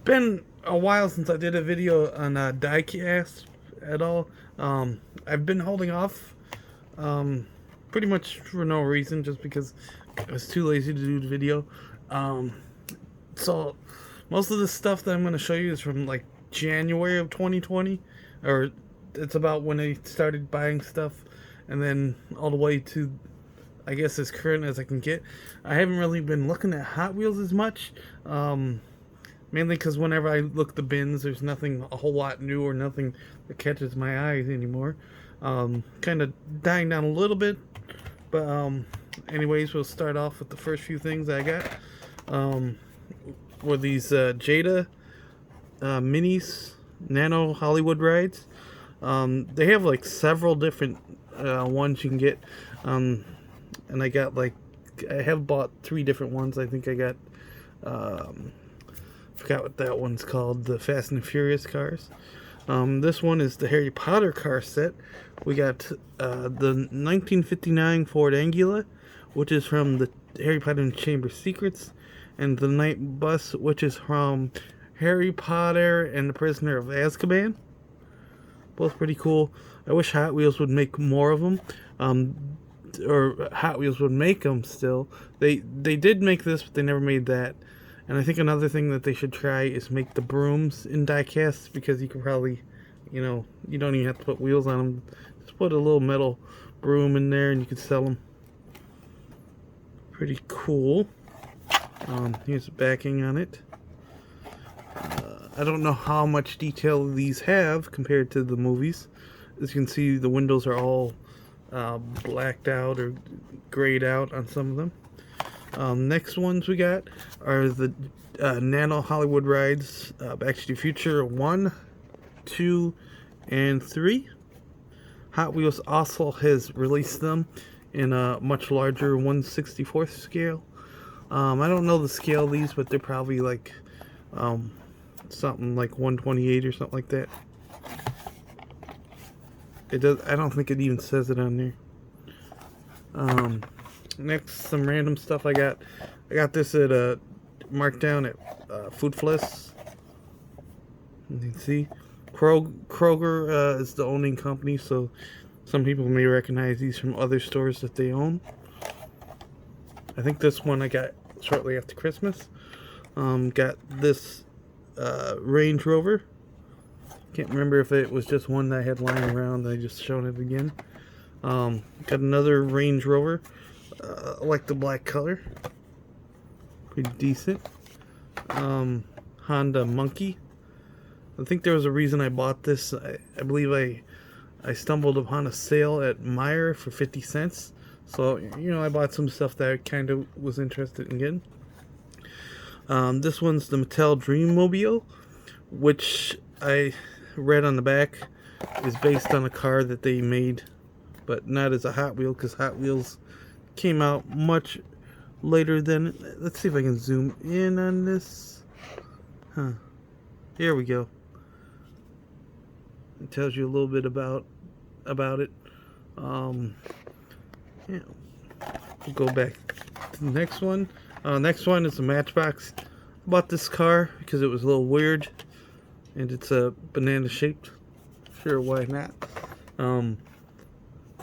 been a while since I did a video on diecast at all. I've been holding off, pretty much for no reason, just because I was too lazy to do the video. So most of the stuff that I'm going to show you is from like January of 2020, or it's about when I started buying stuff, and then all the way to, I guess, as current as I can get. I haven't really been looking at Hot Wheels as much, mainly because whenever I look at the bins, there's nothing a whole lot new or nothing that catches my eyes anymore. Kind of dying down a little bit, but anyways, we'll start off with the first few things I got. Were these Jada minis, Nano Hollywood rides. They have like several different ones you can get, and I got like, I have bought 3 different ones. I think I got forgot what that one's called, the Fast and Furious cars. This one is the Harry Potter car set. We got the 1959 Ford Anglia, which is from the Harry Potter and Chamber of Secrets, and the Night Bus, which is from Harry Potter and the Prisoner of Azkaban. Both pretty cool. I wish Hot Wheels would make more of them, or Hot Wheels would make them still. They did make this, but they never made that. And I think another thing that they should try is make the brooms in diecast, because you could probably, you know, you don't even have to put wheels on them. Just put a little metal broom in there and you could sell them. Pretty cool. Here's the backing on it. I don't know how much detail these have compared to the movies. As you can see, the windows are all blacked out or grayed out on some of them. Next ones we got are the Nano Hollywood rides, Back to the Future 1, 2, and 3. Hot Wheels also has released them in a much larger 1/64th scale. I don't know the scale of these, but they're probably like something like 1/28 or something like that. It does. I don't think it even says it on there. Next, some random stuff I got. I got this at marked down at Food Plus. You can see Kroger is the owning company, so some people may recognize these from other stores that they own. I think this one I got shortly after Christmas. Got this Range Rover. Can't remember if it was just one that I had lying around. I just shown it again. Got another Range Rover. I like the black color. Pretty decent. Honda Monkey. I think there was a reason I bought this. I believe I stumbled upon a sale at Meijer for 50 cents. So, you know, I bought some stuff that I kind of was interested in getting. This one's the Mattel Dreammobile, which I read on the back is based on a car that they made, but not as a Hot Wheel, because Hot Wheels came out much later than. Let's see if I can zoom in on this. Here we go. It tells you a little bit about it. Yeah. We'll go back to the next one. Next one is a Matchbox. I bought this car because it was a little weird, and it's a banana shaped. Sure, why not?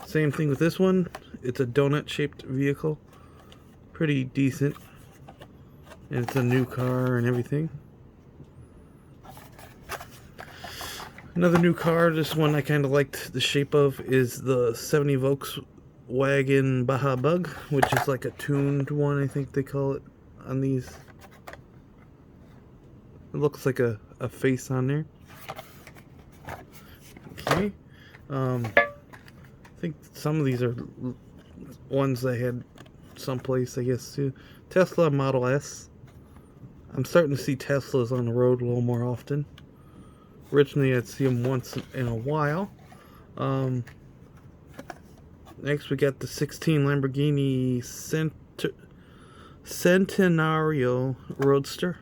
Same thing with this one. It's a donut shaped vehicle. Pretty decent. And it's a new car and everything. Another new car, this one I kind of liked the shape of, is the 70 Volkswagen Baja Bug, which is like a tuned one, I think they call it on these. It looks like a face on there. Okay. I think some of these are ones I had someplace, I guess, too. Tesla Model S. I'm starting to see Teslas on the road a little more often. Originally, I'd see them once in a while. Next, we got the 16 Lamborghini Centenario Roadster.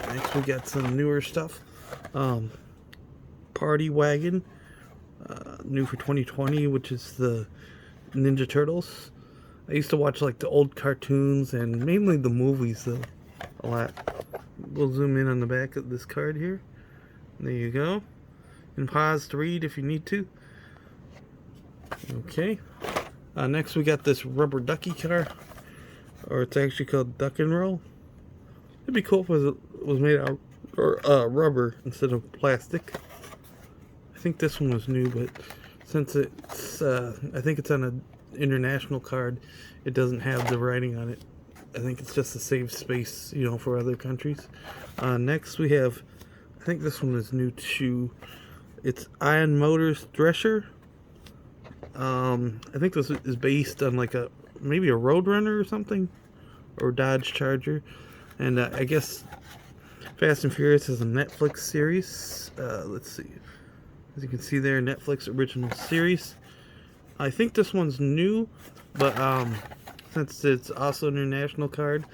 Next, we got some newer stuff. Party Wagon, new for 2020, which is the Ninja Turtles. I used to watch like the old cartoons and mainly the movies though, a lot. we'll zoom in on the back of this card here. There you go. And pause to read if you need to. Okay. Next we got this rubber ducky car. Or it's actually called Duck and Roll. It'd be cool if it was made out of rubber instead of plastic. I think this one was new, but since it's, I think it's on an international card, it doesn't have the writing on it. I think it's just to save space, you know, for other countries. Next we have, I think this one is new too. It's Iron Motors Thresher. I think this is based on like maybe a Roadrunner or something, or Dodge Charger. And I guess Fast and Furious is a Netflix series. Let's see. As you can see there, Netflix original series. I think this one's new, but since it's also an international card,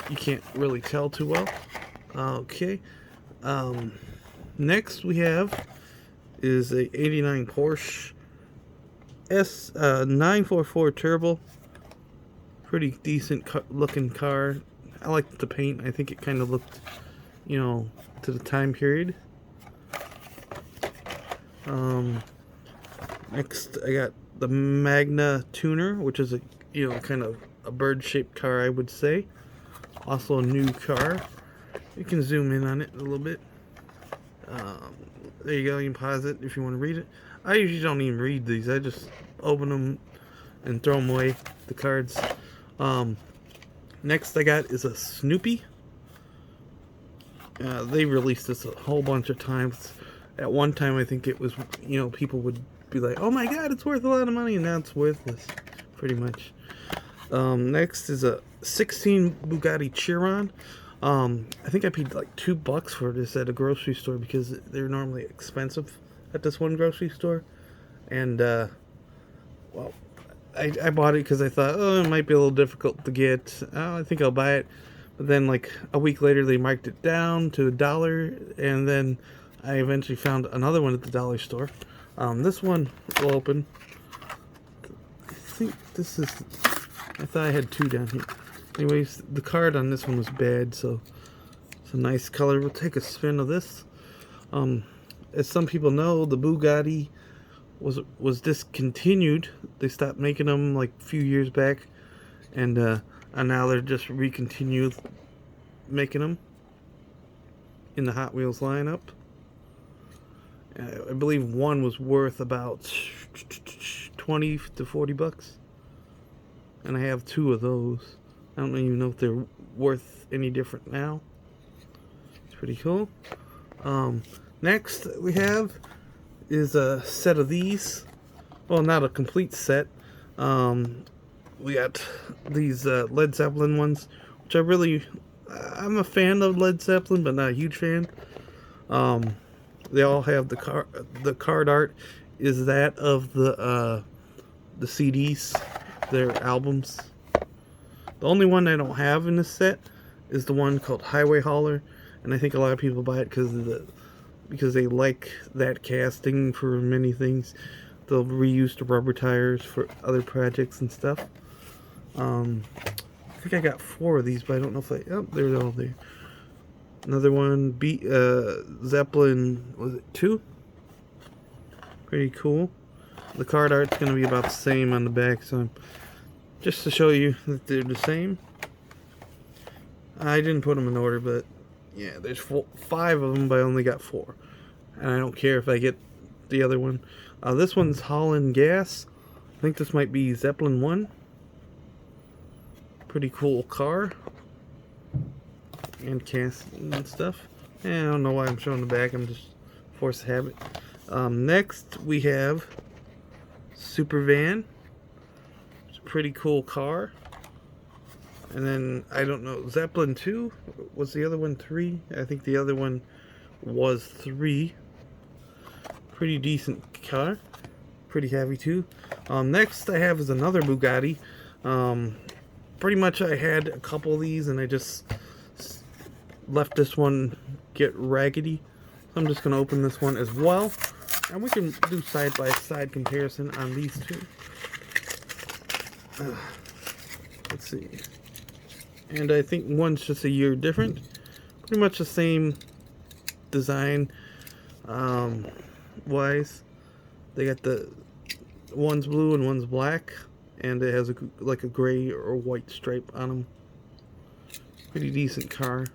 you can't really tell too well. Okay. Next we have is a 89 Porsche S 944 Turbo. Pretty decent looking car. I like the paint. I think it kind of looked, you know, to the time period. Next I got the Magna Tuner, which is a, you know, kind of a bird-shaped car, I would say. Also a new car. You can zoom in on it a little bit. There you go. You can pause it if you want to read it. I usually don't even read these. I just open them and throw them away, the cards. Next I got is a Snoopy. They released this a whole bunch of times. At one time, I think it was, you know, people would be like, oh my god, it's worth a lot of money, and now it's worthless, pretty much. Next is a 16 Bugatti Cheerin. I think I paid like $2 for this at a grocery store because they're normally expensive at this one grocery store. And, well, I bought it because I thought, oh, it might be a little difficult to get. Oh, I think I'll buy it. But then, like, a week later, they marked it down to $1, and then I eventually found another one at the dollar store. This one will open. I think this is... I thought I had two down here. Anyways, the card on this one was bad, so it's a nice color. We'll take a spin of this. As some people know, the Bugatti was discontinued. They stopped making them like a few years back, and now they're just recontinued making them in the Hot Wheels lineup. I believe one was worth about $20 to $40, and I have two of those. I don't even know if they're worth any different now. It's pretty cool. Next we have is a set of these. Well, not a complete set. We got these Led Zeppelin ones, which I'm a fan of Led Zeppelin, but not a huge fan. They all have the card art is that of the CDs, their albums. The only one I don't have in this set is the one called Highway Hauler, and I think a lot of people buy it because they like that casting for many things. They'll reuse the rubber tires for other projects and stuff. I think I got 4 of these, but I don't know if they're all there. Another one, Zeppelin, was it 2? Pretty cool. The card art's going to be about the same on the back, so just to show you that they're the same. I didn't put them in order, but yeah, there's 5 of them, but I only got 4. And I don't care if I get the other one. This one's Holland Gas. I think this might be Zeppelin 1. Pretty cool car. And casting and stuff. I don't know why I'm showing the back. I'm just forced to have it. Next we have Supervan. It's a pretty cool car. And then I don't know, Zeppelin 2, was the other one 3? I think the other one was 3. Pretty decent car. Pretty heavy too. Next I have is another Bugatti. Pretty much I had a couple of these and I just left this one get raggedy. So I'm just going to open this one as well. And we can do side-by-side comparison on these two. Let's see. And I think one's just a year different. pretty much the same design wise. They got the one's blue and one's black, and it has like a gray or white stripe on them. Pretty decent car.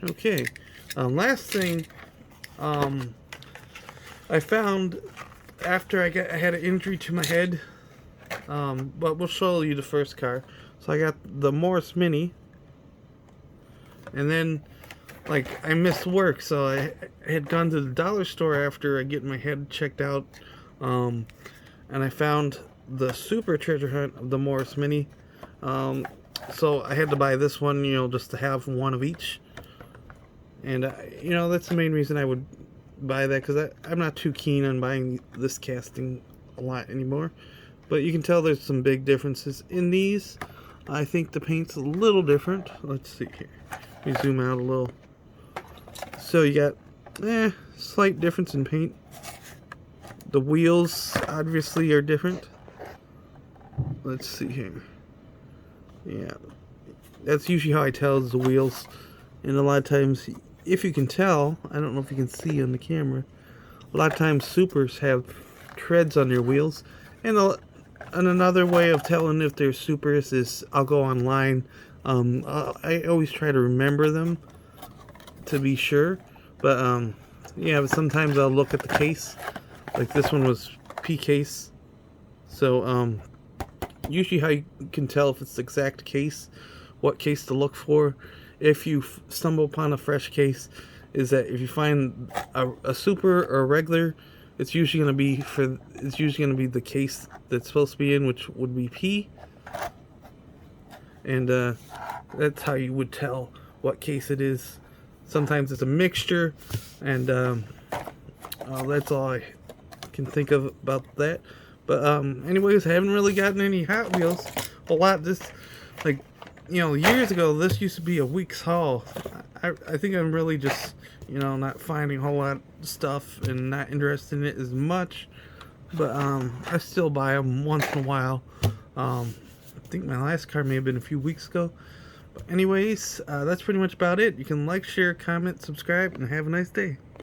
Okay, last thing I found after I had an injury to my head, but we'll show you the first car. So I got the Morris Mini, and then like I missed work, so I had gone to the dollar store after I get my head checked out, and I found the super treasure hunt of the Morris Mini. So I had to buy this one, just to have one of each. And, that's the main reason I would buy that, because I'm not too keen on buying this casting a lot anymore. But you can tell there's some big differences in these. I think the paint's a little different. Let's see here. Let me zoom out a little. So you got, slight difference in paint. The wheels, obviously, are different. Let's see here. Yeah. That's usually how I tell is the wheels. And a lot of times, if you can tell, I don't know if you can see on the camera, a lot of times supers have treads on their wheels. And another way of telling if they're supers is I'll go online. I always try to remember them to be sure. But, yeah, but sometimes I'll look at the case. Like this one was P case. So, usually how you can tell if it's the exact case, what case to look for, if you stumble upon a fresh case, is that if you find a super or a regular, it's usually going to be the case that's supposed to be in, which would be P. And that's how you would tell what case it is. Sometimes it's a mixture, and that's all I can think of about that. But anyways, I haven't really gotten any Hot Wheels a lot. This, like, years ago, this used to be a week's haul. I think I'm really just, not finding a whole lot of stuff and not interested in it as much. But I still buy them once in a while. I think my last car may have been a few weeks ago. But anyways, that's pretty much about it. You can like, share, comment, subscribe, and have a nice day.